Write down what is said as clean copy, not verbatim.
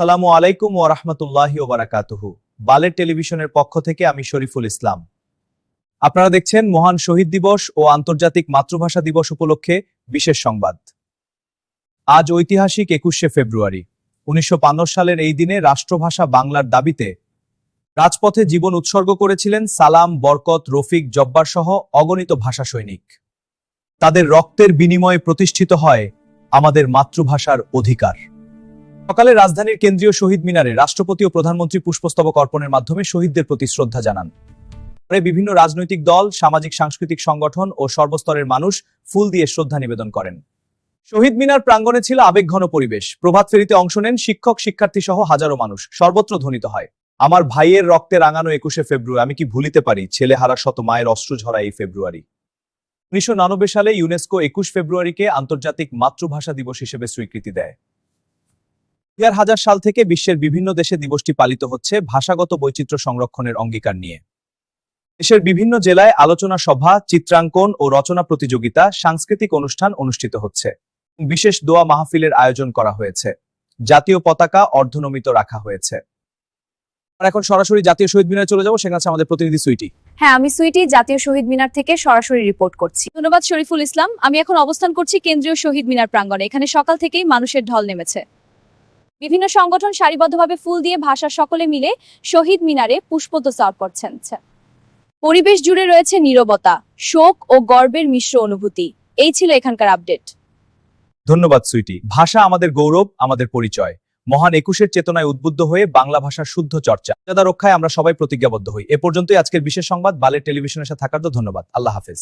আসসালামু আলাইকুম ওয়া রাহমাতুল্লাহি ওয়া বারাকাতুহু। বালের টেলিভিশনের পক্ষ থেকে আমি শরীফুল ইসলাম। আপনারা দেখছেন মহান শহীদ দিবস ও আন্তর্জাতিক মাতৃভাষা দিবস উপলক্ষে বিশেষ সংবাদ। আজ ঐতিহাসিক 21শে ফেব্রুয়ারি। 1950 সালের এই দিনে রাষ্ট্রভাষা বাংলার দাবিতে রাজপথে জীবন উৎসর্গ করেছিলেন সালাম, বরকত, রফিক, জব্বার সহ অগণিত ভাষা সৈনিক। তাদের রক্তের বিনিময়ে প্রতিষ্ঠিত হয় আমাদের মাতৃভাষার অধিকার। সকালে রাজধানীর কেন্দ্রীয় শহীদ মিনারে রাষ্ট্রপতি ও প্রধানমন্ত্রী পুষ্পস্তবক অর্পণের মাধ্যমে শহীদদের প্রতি শ্রদ্ধা জানান। পরে বিভিন্ন রাজনৈতিক দল, সামাজিক সাংস্কৃতিক সংগঠন ও সর্বস্তরের মানুষ ফুল দিয়ে শ্রদ্ধা নিবেদন করেন। শহীদ মিনার প্রাঙ্গণে ছিল আবেগঘন পরিবেশ। প্রভাত ফেরিতে অংশ নেন শিক্ষক, শিক্ষার্থী সহ হাজারো মানুষ। সর্বত্র ধ্বনিত হয়, আমার ভাইয়ের রক্তে রাঙানো 21শে ফেব্রুয়ারি, আমি কি ভুলিতে পারি ছেলে হারা শত মায়ের অশ্রু ঝরা এই ফেব্রুয়ারি। 1999 সালে ইউনেস্কো 21 ফেব্রুয়ারিকে আন্তর্জাতিক মাতৃভাষা দিবস হিসেবে স্বীকৃতি দেয়। 2000 সাল থেকে বিশ্বের বিভিন্ন দেশে দিবসটি পালিত হচ্ছে ভাষাগত বৈচিত্র্য সংরক্ষণের অঙ্গীকার নিয়ে। দেশের বিভিন্ন জেলায় আলোচনা সভা, চিত্রাঙ্কন ও রচনা প্রতিযোগিতা, সাংস্কৃতিক অনুষ্ঠান অনুষ্ঠিত হচ্ছে। বিশেষ দোয়া মাহফিলের আয়োজন করা হয়েছে। জাতীয় পতাকা অর্ধনমিত রাখা হয়েছে। আর এখন সরাসরি জাতীয় শহীদ মিনারে চলে যাব, সেখানে আছে আমাদের প্রতিনিধি সুইটি। হ্যাঁ, আমি সুইটি জাতীয় শহীদ মিনার থেকে সরাসরি রিপোর্ট করছি। ধন্যবাদ শরীফুল ইসলাম। আমি এখন অবস্থান করছি কেন্দ্রীয় শহীদ মিনার প্রাঙ্গণে। এখানে সকাল থেকেই মানুষের ঢল নেমেছে। বিভিন্ন সংগঠন সারিবদ্ধভাবে ফুল দিয়ে ভাষার সকলে মিলে শহীদ মিনারে পুষ্পস্তবক অর্পণ করছেন। পরিবেশ জুড়ে রয়েছে নীরবতা, শোক ও গর্বের মিশ্র অনুভূতি। এই ছিল এখানকার আপডেট। ধন্যবাদ সুইটি। ভাষা আমাদের গৌরব, আমাদের পরিচয়। মহান 21-এর চেতনায় উদ্বুদ্ধ হয়ে বাংলা ভাষার শুদ্ধ চর্চা, মর্যাদা রক্ষায় আমরা সবাই প্রতিজ্ঞাবদ্ধ হই। এ পর্যন্তই আজকের বিশেষ সংবাদ। বালের টেলিভিশনের সাথে থাকার জন্য ধন্যবাদ। আল্লাহ হাফেজ।